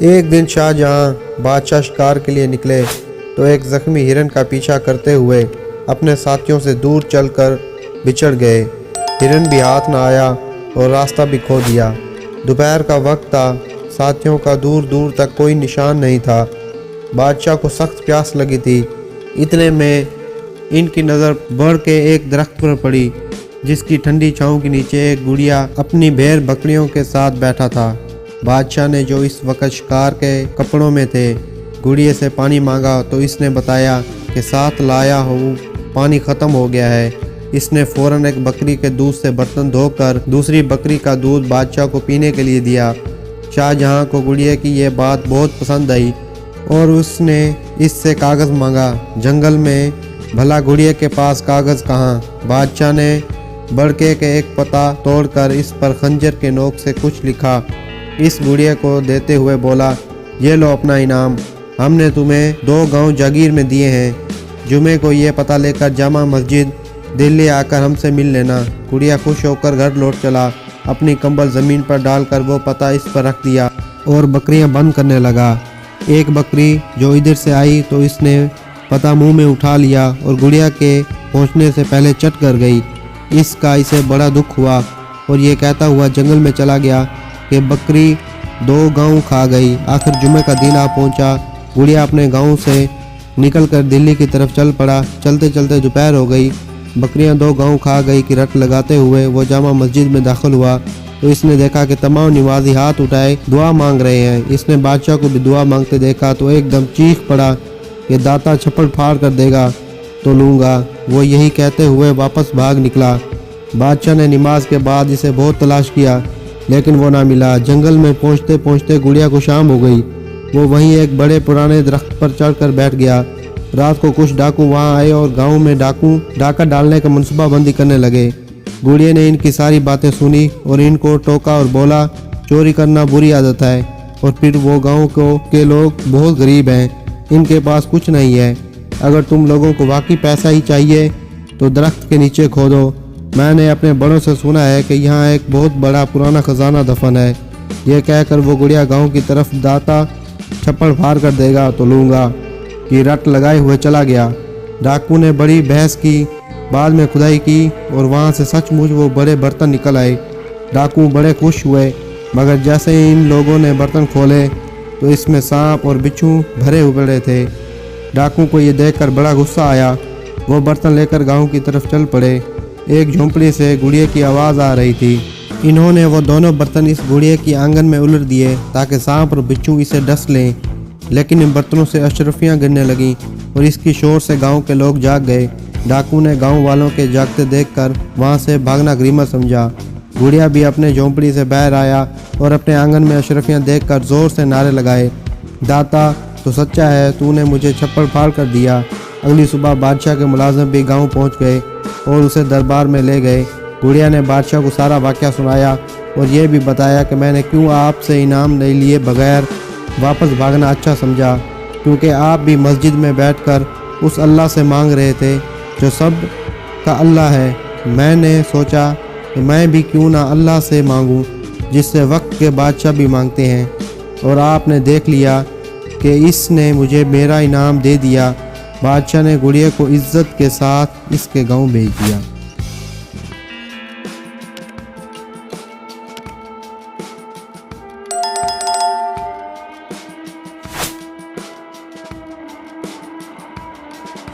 ایک دن شاہجہاں بادشاہ شکار کے لیے نکلے تو ایک زخمی ہرن کا پیچھا کرتے ہوئے اپنے ساتھیوں سے دور چل کر بچھڑ گئے۔ ہرن بھی ہاتھ نہ آیا اور راستہ بھی کھو دیا۔ دوپہر کا وقت تھا، ساتھیوں کا دور دور تک کوئی نشان نہیں تھا۔ بادشاہ کو سخت پیاس لگی تھی۔ اتنے میں ان کی نظر بڑھ کے ایک درخت پر پڑی جس کی ٹھنڈی چھاؤں کے نیچے ایک گڑیا اپنی بھیڑ بکریوں کے ساتھ بیٹھا تھا۔ بادشاہ نے جو اس وقت شکار کے کپڑوں میں تھے گڑیے سے پانی مانگا تو اس نے بتایا کہ ساتھ لایا ہوں پانی ختم ہو گیا ہے۔ اس نے فوراً ایک بکری کے دودھ سے برتن دھو کر دوسری بکری کا دودھ بادشاہ کو پینے کے لیے دیا۔ شاہجہاں کو گڑیے کی یہ بات بہت پسند آئی اور اس نے اس سے کاغذ مانگا۔ جنگل میں بھلا گڑیے کے پاس کاغذ کہاں؟ بادشاہ نے بڑکے کے ایک پتا توڑ کر اس پر خنجر کے نوک سے کچھ لکھا۔ اس گڑیے کو دیتے ہوئے بولا، یہ لو اپنا انعام، ہم نے تمہیں 2 گاؤں جاگیر میں دیے ہیں۔ جمعے کو یہ پتہ لے کر جامع مسجد دلی آ کر ہم سے مل لینا۔ گڑیا خوش ہو کر گھر لوٹ چلا۔ اپنی کمبل زمین پر ڈال کر وہ پتہ اس پر رکھ دیا اور بکریاں بند کرنے لگا۔ ایک بکری جو ادھر سے آئی تو اس نے پتہ منہ میں اٹھا لیا اور گڑیا کے پہنچنے سے پہلے چٹ کر گئی۔ اس کا اسے بڑا دکھ ہوا اور یہ کہتا ہوا جنگل میں چلا گیا کہ بکری 2 گاؤں کھا گئی۔ آخر جمعے کا دن آ پہنچا۔ گڑیا اپنے گاؤں سے نکل کر دلی کی طرف چل پڑا۔ چلتے چلتے دوپہر ہو گئی۔ بکریاں 2 گاؤں کھا گئی کی رٹ لگاتے ہوئے وہ جامع مسجد میں داخل ہوا تو اس نے دیکھا کہ تمام نمازی ہاتھ اٹھائے دعا مانگ رہے ہیں۔ اس نے بادشاہ کو بھی دعا مانگتے دیکھا تو ایک دم چیخ پڑا کہ داتا چھپڑ پھاڑ کر دے گا تو لوں گا۔ وہ یہی کہتے ہوئے واپس بھاگ نکلا۔ بادشاہ نے نماز کے بعد اسے بہت تلاش کیا لیکن وہ نہ ملا۔ جنگل میں پہنچتے پہنچتے گڑیا کو شام ہو گئی۔ وہ وہیں ایک بڑے پرانے درخت پر چڑھ کر بیٹھ گیا۔ رات کو کچھ ڈاکو وہاں آئے اور گاؤں میں ڈاکہ ڈالنے کا منصوبہ بندی کرنے لگے۔ گڑیا نے ان کی ساری باتیں سنی اور ان کو ٹوکا اور بولا، چوری کرنا بری عادت ہے اور پھر وہ گاؤں کے لوگ بہت غریب ہیں، ان کے پاس کچھ نہیں ہے۔ اگر تم لوگوں کو واقعی پیسہ ہی چاہیے تو درخت کے نیچے کھودو۔ میں نے اپنے بڑوں سے سنا ہے کہ یہاں ایک بہت بڑا پرانا خزانہ دفن ہے۔ یہ کہہ کر وہ گڑیا گاؤں کی طرف داتا چھپڑ پھاڑ کر دے گا تو لوں گا کی رٹ لگائے ہوئے چلا گیا۔ ڈاکو نے بڑی بحث کی، بعد میں کھدائی کی اور وہاں سے سچ مچ وہ بڑے برتن نکل آئے۔ ڈاکو بڑے خوش ہوئے مگر جیسے ہی ان لوگوں نے برتن کھولے تو اس میں سانپ اور بچھو بھرے ہوئے تھے۔ ڈاکو کو یہ دیکھ کر بڑا غصہ آیا۔ وہ برتن لے کر گاؤں کی طرف چل پڑے۔ ایک جھونپڑی سے گڑیے کی آواز آ رہی تھی۔ انہوں نے وہ دونوں برتن اس گڑیے کی آنگن میں الٹ دیے تاکہ سانپ اور بچھو اسے ڈس لیں، لیکن ان برتنوں سے اشرفیاں گرنے لگیں اور اس کی شور سے گاؤں کے لوگ جاگ گئے۔ ڈاکو نے گاؤں والوں کے جاگتے دیکھ کر وہاں سے بھاگنا غنیمت سمجھا۔ گڑیا بھی اپنے جھونپڑی سے باہر آیا اور اپنے آنگن میں اشرفیاں دیکھ کر زور سے نعرے لگائے، داتا تو سچا ہے، تو نے مجھے چھپڑ پھاڑ کر دیا۔ اگلی صبح بادشاہ کے ملازم بھی گاؤں پہنچ گئے اور اسے دربار میں لے گئے۔ گڑیا نے بادشاہ کو سارا واقعہ سنایا اور یہ بھی بتایا کہ میں نے کیوں آپ سے انعام نہیں لیے بغیر واپس بھاگنا اچھا سمجھا، کیونکہ آپ بھی مسجد میں بیٹھ کر اس اللہ سے مانگ رہے تھے جو سب کا اللہ ہے۔ میں نے سوچا کہ میں بھی کیوں نہ اللہ سے مانگوں جس سے وقت کے بادشاہ بھی مانگتے ہیں، اور آپ نے دیکھ لیا کہ اس نے مجھے میرا انعام دے دیا۔ بادشاہ نے گڑیا کو عزت کے ساتھ اس کے گاؤں بھیج دیا۔